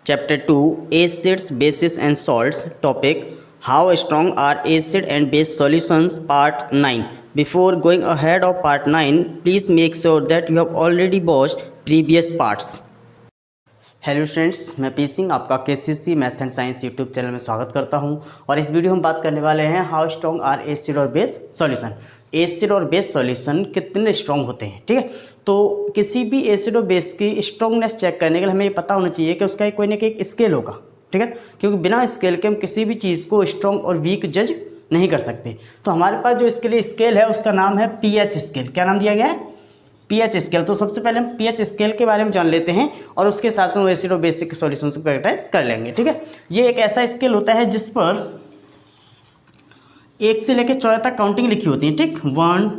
Chapter 2 Acids, Bases and Salts. Topic How strong are acid and base solutions? Part 9. Before going ahead of Part 9, please make sure that you have already watched previous parts. Hello students, मैं P Singh आपका KCC math and science YouTube channel में स्वागत करता हूं और इस video में बात करने वाले हैं हाउ स्ट्रॉन्ग आर एसिड और बेस सॉल्यूशन। एसिड और बेस सॉल्यूशन कितने स्ट्रॉन्ग होते हैं, ठीक है। तो किसी भी एसिड और बेस की स्ट्रॉन्गनेस चेक करने के लिए हमें ये पता होना चाहिए कि उसका कोई ना कोई एक स्केल होगा, ठीक है, क्योंकि बिना स्केल के हम किसी भी चीज़ को स्ट्रॉन्ग और वीक जज नहीं कर सकते। तो हमारे पास जो इसके लिए स्केल है उसका नाम है पीएच स्केल। क्या नाम दिया गया है? PH scale. तो सबसे पहले हम पीएच स्केल के बारे में जान लेते हैं और उसके हिसाब से हम एसिड और बेसिक सॉल्यूशंस को कैरेक्टराइज कर लेंगे, ठीक है। ये एक ऐसा स्केल होता है जिस पर 1 से लेकर 14 तक काउंटिंग लिखी होती है, ठीक। 1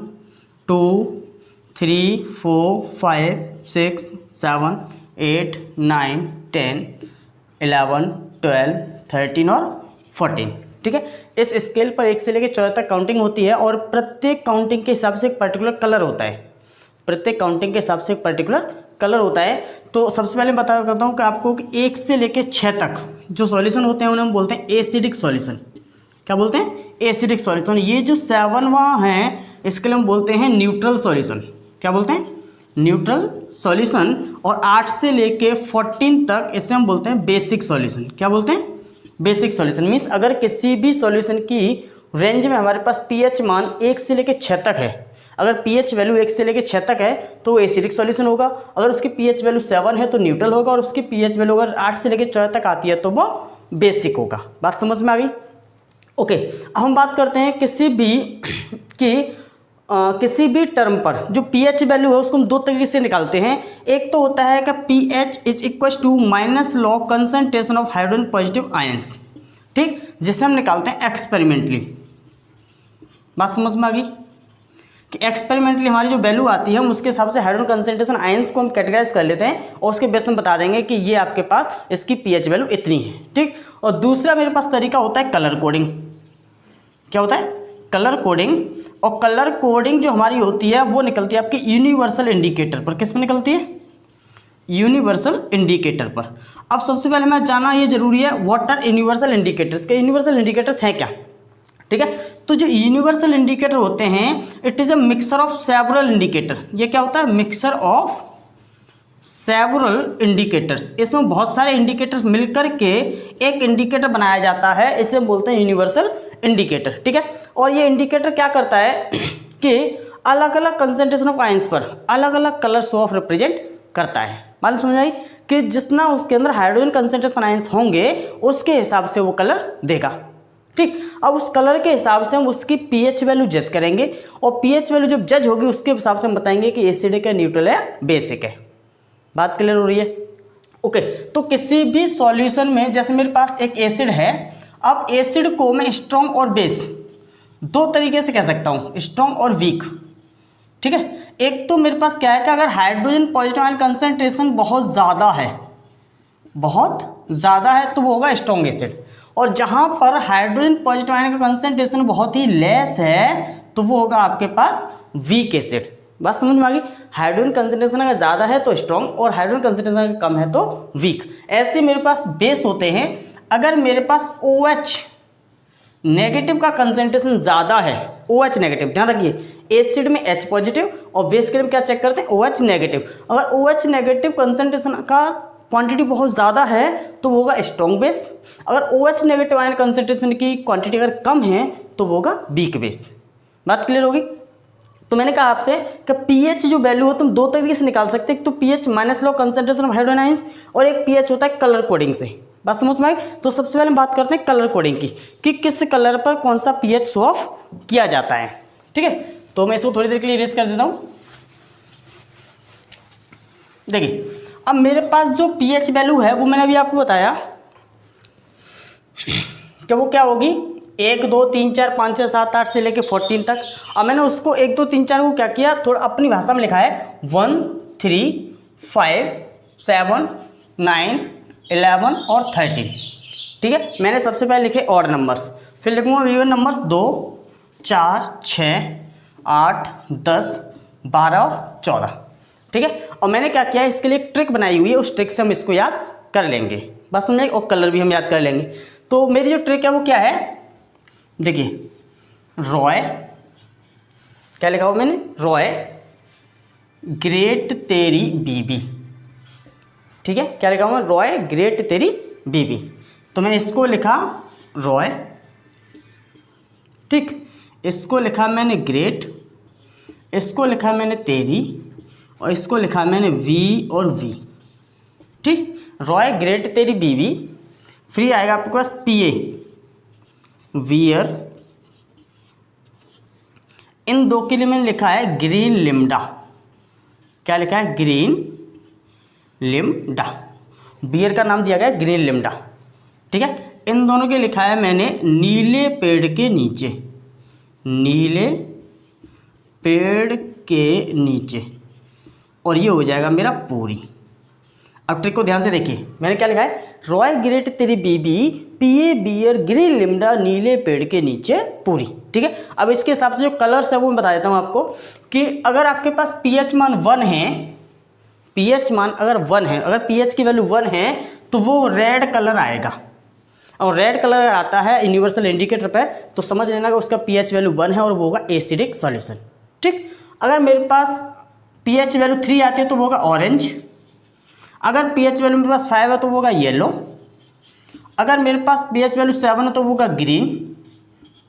2 3 4 5 6 7 8 9 10 11 12 13 और 14, ठीक है। इस स्केल पर 1 से लेकर 14 तक काउंटिंग होती है और प्रत्येक काउंटिंग के हिसाब से एक पर्टिकुलर कलर होता है। प्रत्येक काउंटिंग के हिसाब से एक पर्टिकुलर कलर होता है। तो सबसे पहले बता देता हूँ कि आपको 1 से लेकर 6 तक जो सॉल्यूशन होते हैं उन्हें हम बोलते हैं एसिडिक सॉल्यूशन। क्या बोलते हैं? Acidic solution. ये जो 7वां है इसके लिए हम बोलते हैं न्यूट्रल सॉल्यूशन। क्या बोलते हैं? Neutral solution. और 8 से लेकर 14 तक इसे हम बोलते हैं बेसिक सॉल्यूशन। क्या बोलते हैं? Basic solution. मीन्स अगर किसी भी सॉल्यूशन की रेंज में हमारे पास पीएच मान 1 से लेकर 6 तक है, अगर पीएच वैल्यू 1 से लेकर 6 तक है तो वो एसिडिक सॉल्यूशन होगा। अगर उसकी पीएच वैल्यू 7 है तो न्यूट्रल होगा और उसकी पीएच वैल्यू अगर 8 से लेकर 14 तक आती है तो वो बेसिक होगा। बात समझ में आ गई? ओके, अब हम बात करते हैं किसी भी टर्म पर जो पीएच वैल्यू है उसको हम 2 तरीके से निकालते हैं। एक तो होता है कि pH is equal to minus log concentration of hydrogen positive ions, ठीक, जिसे हम निकालते हैं एक्सपेरिमेंटली। बात समझ में आ गई कि एक्सपेरिमेंटली हमारी जो वैल्यू आती है हम उसके हिसाब से हाइड्रोजन कंसंट्रेशन आयंस को हम कैटेगराइज कर लेते हैं और उसके बेस में बता देंगे कि ये आपके पास इसकी पीएच वैल्यू इतनी है, ठीक। और दूसरा मेरे पास तरीका होता है कलर कोडिंग। क्या होता है? Colour coding. और कलर कोडिंग जो हमारी होती है वो निकलती है आपकी यूनिवर्सल इंडिकेटर पर। किस में निकलती है? यूनिवर्सल इंडिकेटर पर। अब सबसे पहले हमें जानना ये जरूरी है व्हाट आर यूनिवर्सल इंडिकेटर्स के। यूनिवर्सल इंडिकेटर्स हैं क्या, ठीक है। तो जो यूनिवर्सल इंडिकेटर होते हैं it is a mixer of several indicator. ये क्या होता है? Mixer of several indicators. इसमें बहुत सारे इंडिकेटर्स मिलकर के एक इंडिकेटर बनाया जाता है, इसे बोलते हैं यूनिवर्सल इंडिकेटर, ठीक है। और ये इंडिकेटर क्या करता है कि अलग अलग कंसंट्रेशन ऑफ आयंस पर अलग अलग कलर शो ऑफ रिप्रेजेंट करता है। मालूम समझ आई कि जितना उसके अंदर हाइड्रोजन कंसंट्रेशन आयंस होंगे उसके हिसाब से वो कलर देगा, ठीक। अब उस कलर के हिसाब से हम उसकी पीएच वैल्यू जज करेंगे और पीएच वैल्यू जब जज होगी उसके हिसाब से हम बताएंगे कि एसिडिक है, न्यूट्रल है, बेसिक है। बात क्लियर हो रही है? ओके, तो किसी भी सॉल्यूशन में जैसे मेरे पास एक एसिड है, अब एसिड को मैं स्ट्रॉन्ग और बेस 2 तरीके से कह सकता हूँ, स्ट्रॉन्ग और वीक, ठीक है। एक तो मेरे पास क्या है कि अगर हाइड्रोजन पॉजिटिव आयन कंसंट्रेशन बहुत ज़्यादा है तो वो होगा स्ट्रॉन्ग एसिड। और जहाँ पर हाइड्रोजन पॉजिटिव आयन का कंसंट्रेशन बहुत ही लेस है तो वो होगा आपके पास वीक एसिड। बात समझ में आ गई? हाइड्रोजन कंसंट्रेशन अगर ज़्यादा है तो स्ट्रॉन्ग और हाइड्रोजन कंसंट्रेशन अगर कम है तो वीक। ऐसे मेरे पास बेस होते हैं। अगर मेरे पास OH नेगेटिव का कंसंट्रेशन ज़्यादा है, OH नेगेटिव, ध्यान रखिए एसिड में H पॉजिटिव और बेस के लिए क्या चेक करते हैं? OH negative. अगर OH नेगेटिव कंसंट्रेशन का क्वांटिटी बहुत ज़्यादा है तो वो होगा स्ट्रॉन्ग बेस। अगर OH नेगेटिव आयन कंसंट्रेशन की क्वांटिटी अगर कम है तो वो होगा वीक बेस। बात क्लियर होगी? तो मैंने कहा आपसे कि पीएच जो वैल्यू हो तुम 2 तरीके से निकाल सकते हैं। एक तो pH minus log concentration of hydrogen ions और एक पीएच होता है कलर कोडिंग से। बात समझ में आई? तो सबसे पहले हम बात करते हैं कलर कोडिंग की कि किस कलर पर कौन सा पीएच शो ऑफ किया जाता है, ठीक है। तो मैं इसको थोड़ी देर के लिए इरेज कर देता हूँ। देखिए अब मेरे पास जो पीएच वैल्यू है वो मैंने अभी आपको बताया कि वो क्या होगी 1 2 3 4 5 6 7 8 से लेके 14 तक। अब मैंने उसको 1 2 3 4 को क्या किया, थोड़ा अपनी भाषा में लिखा है 1 3 5 7 9 11 और 13, ठीक है। मैंने सबसे पहले लिखे ऑड नंबर्स, फिर लिखूंगा इवन नंबर्स 2 4 6 8 10 12 और 14, ठीक है। और मैंने क्या किया इसके लिए एक ट्रिक बनाई हुई है, उस ट्रिक से हम इसको याद कर लेंगे, बस समझे, और कलर भी हम याद कर लेंगे। तो मेरी जो ट्रिक है वो क्या है, देखिए रॉय, क्या लिखा हुआ मैंने, रॉय ग्रेट तेरी बीबी, ठीक है, क्या लिखा हुआ, रॉय ग्रेट तेरी बीबी। तो मैंने इसको लिखा रॉय, ठीक, इसको लिखा मैंने ग्रेट, इसको लिखा मैंने तेरी, और इसको लिखा मैंने वी और वी, ठीक। रॉय ग्रेट तेरी बीबी, फ्री आएगा आपके पास पीए वियर, इन दो के लिए मैंने लिखा है ग्रीन लिम्डा, क्या लिखा है, ग्रीन लिम्डा, बियर का नाम दिया गया है ग्रीन लिम्डा, ठीक है। इन दोनों के लिखा है मैंने नीले पेड़ के नीचे, नीले पेड़ के नीचे, और ये हो जाएगा मेरा पूरी। अब ट्रिक को ध्यान से देखिए, मैंने क्या लिखा है, रॉय ग्रेट तेरी बीबी, पिए बियर, ग्रीन लिम्डा, नीले पेड़ के नीचे पूरी, ठीक है। अब इसके हिसाब से जो कलर्स है वो मैं बता देता हूँ आपको कि अगर आपके पास पीएच मान 1 है, पीएच मान अगर 1 है, अगर पीएच की वैल्यू 1 है तो वो रेड कलर आएगा, और रेड कलर आता है यूनिवर्सल इंडिकेटर पे, तो समझ लेना कि उसका पीएच वैल्यू 1 है और वो होगा एसिडिक सॉल्यूशन, ठीक। अगर मेरे पास पीएच वैल्यू 3 आती है तो वो होगा ऑरेंज, अगर पीएच वैल्यू मेरे पास 5 है तो वो होगा येलो, अगर मेरे पास पीएच वैल्यू 7 है तो वो होगा ग्रीन,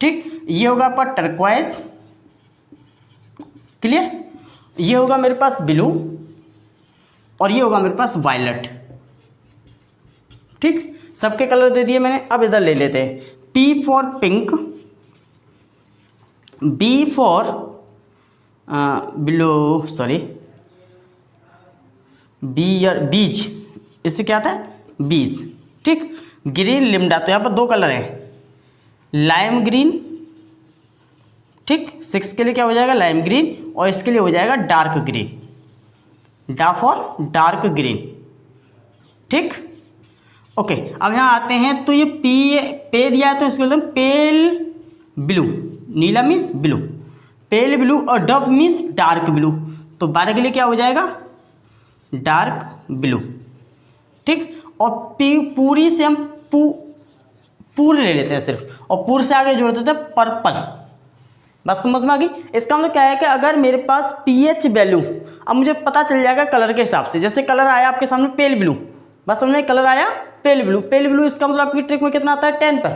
ठीक, ये होगा आपका टर्क्वाइज, क्लियर, ये होगा मेरे पास ब्लू, और ये होगा मेरे पास वायलेट, ठीक। सबके कलर दे दिए मैंने। अब इधर ले लेते हैं, P for pink, B for blue, sorry बीज, इससे क्या आता है, बीज, ठीक। ग्रीन लिम्डा, तो यहाँ पर 2 कलर हैं, लाइम ग्रीन, ठीक, 6 के लिए क्या हो जाएगा, लाइम ग्रीन, और इसके लिए हो जाएगा डार्क ग्रीन, डा फॉर डार्क ग्रीन, ठीक, ओके। अब यहाँ आते हैं, तो ये पे दिया है तो इसको बोलते हैं पेल ब्लू, नीला मीन्स ब्लू, पेल ब्लू, और डब मीन्स डार्क ब्लू, तो 12 के लिए क्या हो जाएगा, डार्क ब्लू, ठीक। और पूरी से हम पूरी ले लेते हैं सिर्फ, और पूरी से आगे जोड़ देते हैं पर्पल, बस समझ में आ गई। इसका मतलब क्या है कि अगर मेरे पास पीएच वैल्यू, अब मुझे पता चल जाएगा कलर के हिसाब से, जैसे कलर आया आपके सामने पेल ब्लू, बस समझ में, कलर आया पेल ब्लू, पेल ब्लू इसका मतलब आपकी ट्रिक में कितना आता है, 10 पर,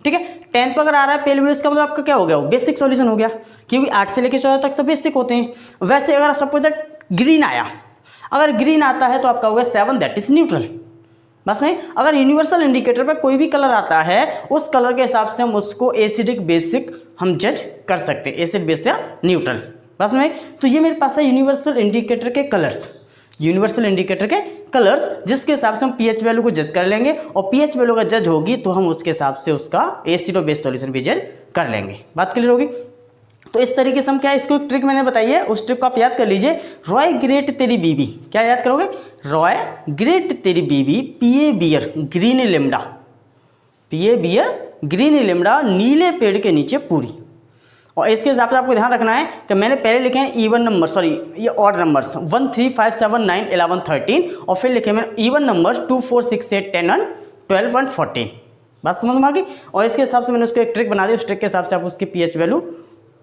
ठीक है। 10 पर अगर आ रहा है पेल ब्लू, इसका मतलब आपका क्या हो गया, बेसिक सॉल्यूशन हो गया, क्योंकि 8 से लेकर 14 तक सब बेसिक होते हैं। वैसे अगर सबको इधर ग्रीन आया, अगर ग्रीन आता है तो आपका होगा 7, दैट इज न्यूट्रल, बस नहीं। अगर यूनिवर्सल इंडिकेटर पर कोई भी कलर आता है, उस कलर के हिसाब से हम उसको एसिडिक बेसिक हम जज कर सकते हैं, एसिड बेस या न्यूट्रल, बस नहीं। तो ये मेरे पास है यूनिवर्सल इंडिकेटर के कलर्स, यूनिवर्सल इंडिकेटर के कलर्स, जिसके हिसाब से हम पीएच वैल्यू को जज कर लेंगे, और पीएच वैल्यू का जज होगी तो हम उसके हिसाब से उसका एसिड और बेस सॉल्यूशन भी जज कर लेंगे। बात क्लियर होगी। तो इस तरीके से हम क्या, इसको एक ट्रिक मैंने बताई है, उस ट्रिक को आप याद कर लीजिए। रॉय ग्रेट तेरी बीबी, क्या याद करोगे, रॉय ग्रेट तेरी बीबी, पिए बियर ग्रीन लिम्डा, पिए बियर ग्रीन लिम्डा, नीले पेड़ के नीचे पूरी। और इसके हिसाब से आपको ध्यान रखना है कि मैंने पहले लिखे हैं इवन नंबर, सॉरी ये ऑड नंबर्स 1 3 5 7 9 11 13, और फिर लिखे मैंने इवन नंबर्स 2 4 6 8 10 1 12 1 14। बात समझ में आ गई। और इसके हिसाब से मैंने उसको एक ट्रिक बना दी, उस ट्रिक के हिसाब से आप उसकी पीएच वैल्यू,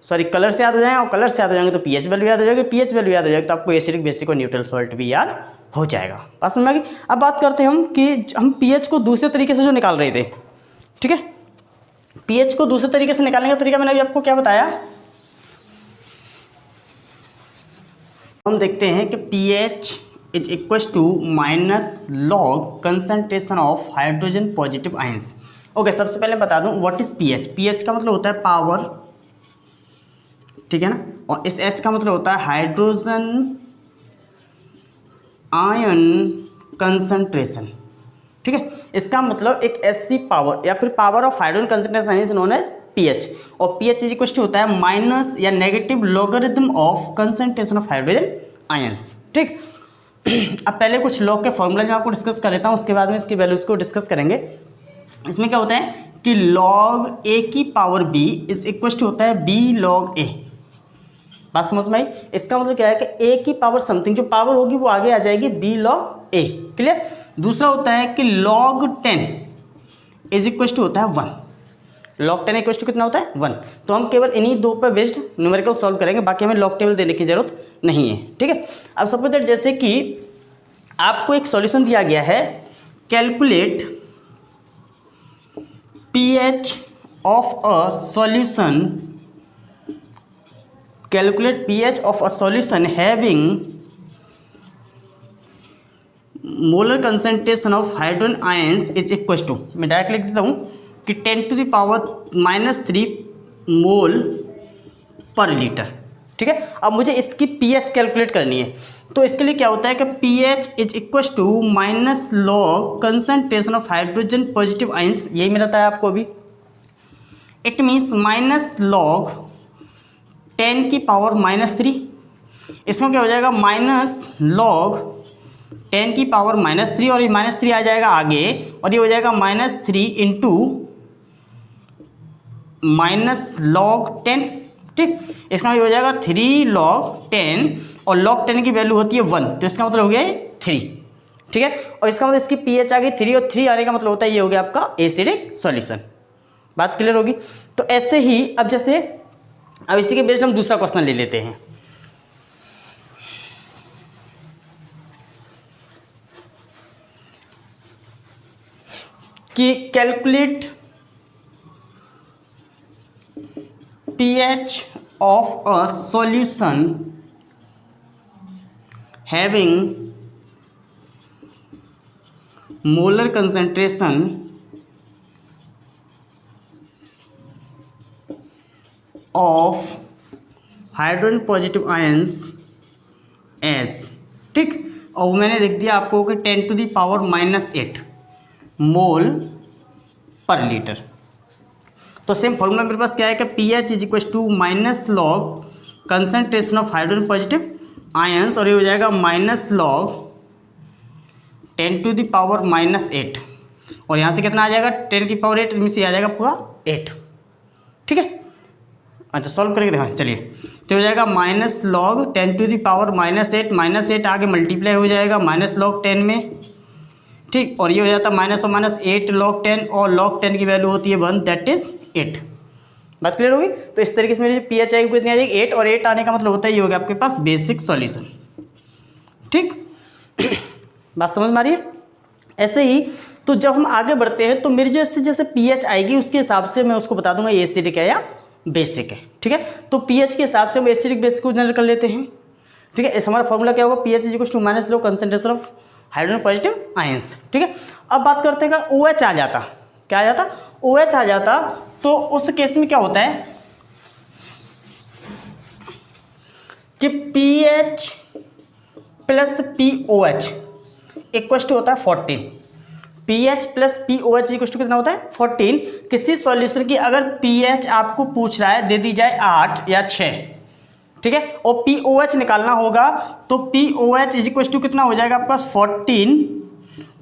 सॉरी कलर से याद हो जाएंगे, और कलर से याद हो जाएंगे तो पीएच वैल्यू याद हो जाएगी, पीएच वैल्यू याद हो जाएगी तो आपको एसिडिक बेसिक और न्यूट्रल सॉल्ट भी याद हो जाएगा। बात समझ में आ गई। अब बात करते हैं हम कि हम पीएच को दूसरे तरीके से जो निकाल रहे थे, ठीक है, पीएच को दूसरे तरीके से निकालने का तरीका मैंने अभी आपको क्या बताया। हम देखते हैं कि pH is equal to minus log concentration of hydrogen positive ions. Okay, सबसे पहले बता दूं व्हाट इज pH। pH का मतलब होता है पावर, ठीक है ना, और इस H का मतलब होता है हाइड्रोजन आयन कंसंट्रेशन, ठीक है। इसका मतलब एक एससी पावर या फिर power of hydrogen concentration is known as pH, और pH इज इक्वल टू होता है माइनस या negative logarithm of concentration of hydrogen ions, ठीक। अब पहले कुछ लॉग के फॉर्मूला मैं आपको डिस्कस कर लेता हूँ, उसके बाद में इसकी वैल्यूज को डिस्कस करेंगे। इसमें क्या होता है कि लॉग ए की power b is equal to होता है b log a, बात समझ में आई। इसका मतलब क्या है कि ए की पावर समथिंग जो पावर होगी वो आगे आ जाएगी बी लॉग ए। क्लियर। दूसरा होता है कि log 10 इज इक्वल टू होता है 1। log 10 इक्वल टू कितना होता है 1। तो हम केवल इन्हीं दो पर बेस्ड न्यूमेरिकल सॉल्व करेंगे, बाकी हमें लॉग टेबल देने की जरूरत नहीं है। ठीक है। अब सपोज दैट जैसे कि आपको एक सॉल्यूशन दिया गया है, calculate pH of a solution, calculate pH of a solution having molar concentration of hydrogen ions is equal to, मैं डायरेक्ट लिख देता हूँ कि 10⁻³ मोल पर लीटर। ठीक है। अब मुझे इसकी pH कैलकुलेट करनी है, तो इसके लिए क्या होता है कि pH is equal to minus log concentration of hydrogen positive ions, यही मिला था आपको अभी। इट मीन्स माइनस लॉग 10⁻³ इसमें क्या हो जाएगा माइनस लॉग 10⁻³ और ये -3 आ जाएगा आगे, और ये हो जाएगा -3 इंटू माइनस लॉग 10। ठीक। इसका मतलब हो जाएगा 3 log 10 और log 10 की वैल्यू होती है 1, तो इसका मतलब हो गया 3। ठीक है। और इसका मतलब इसकी pH आ गई 3 और 3 आने का मतलब होता है ये हो गया आपका एसिडिक सॉल्यूशन। बात क्लियर होगी। तो ऐसे ही अब जैसे अब इसी के बेस्ड हम दूसरा क्वेश्चन ले लेते हैं कि calculate pH of a solution having molar concentration of hydrogen positive ions as. ठीक। और मैंने लिख दिया आपको कि 10⁻⁸ मोल पर लीटर। तो सेम फॉर्मूला मेरे पास क्या है कि pH is equal to minus log concentration of hydrogen positive ions, और ये हो जाएगा माइनस लॉग 10⁻⁸, और यहाँ से कितना आ जाएगा 10⁸ में से आ जाएगा पूरा 8। ठीक है। अच्छा सॉल्व करके दिखाएं चलिए। तो हो जाएगा माइनस लॉग 10⁻⁻8 -8 आगे मल्टीप्लाई हो जाएगा माइनस लॉग 10 में। ठीक। और ये हो जाता है माइनस और माइनस 8 log 10, और log 10 की वैल्यू होती है 1, दैट इज 8। बात क्लियर होगी। तो इस तरीके से मेरी pH आएगी कितनी आ जाएगी 8, और 8 आने का मतलब होता है ये हो गया आपके पास बेसिक सॉल्यूशन। ठीक। बात समझ में आ रही है। ऐसे ही तो जब हम आगे बढ़ते हैं तो मेरी जैसे जैसे pH आएगी उसके हिसाब से मैं उसको बता दूंगा ये एसिडिक है या बेसिक है। ठीक है। तो pH के हिसाब से हम एसिडिक बेसिक को जनरल कर लेते हैं। ठीक है। इस हमारा फॉर्मूला क्या होगा pH is equal to minus log concentration of hydrogen positive ions. ठीक है। अब बात करते हैं कि OH आ जाता, क्या आ जाता OH आ जाता, तो उस केस में क्या होता है कि pH plus POH equal to होता है 14। pH plus POH equal to कितना होता है 14। किसी सॉल्यूशन की अगर pH आपको पूछ रहा है दे दी जाए 8 या 6, ठीक है, और POH निकालना होगा, तो POH इज इक्वल टू कितना हो जाएगा आपके पास 14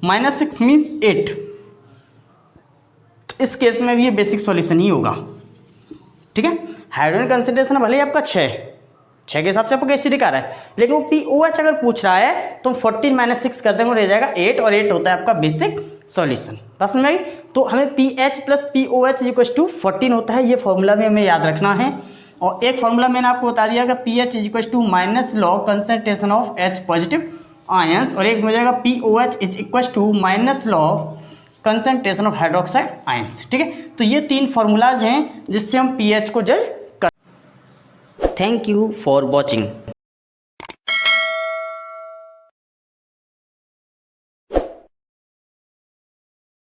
- 6 मीन्स 8। इस केस में भी ये बेसिक सॉल्यूशन ही होगा। ठीक है। हाइड्रोजन कंसंट्रेशन भले ही आपका 6 के हिसाब से आपको एसिडिक आ रहा है, लेकिन वो POH अगर पूछ रहा है तो 14 - 6 कर देंगे, रह जाएगा 8, और 8 होता है आपका बेसिक सॉल्यूशन। बात समझ में आई। तो हमें pH plus POH equal to 14 होता है, ये फॉर्मूला भी हमें याद रखना है। और एक फॉर्मूला मैंने आपको बता दिया कि pH is equal to minus log concentration of H positive ions, और एक हो जाएगा POH is equal to minus log concentration of hydroxide ions. ठीक है। तो ये 3 फार्मूलाज हैं जिससे हम pH को जज कर। Thank you for watching.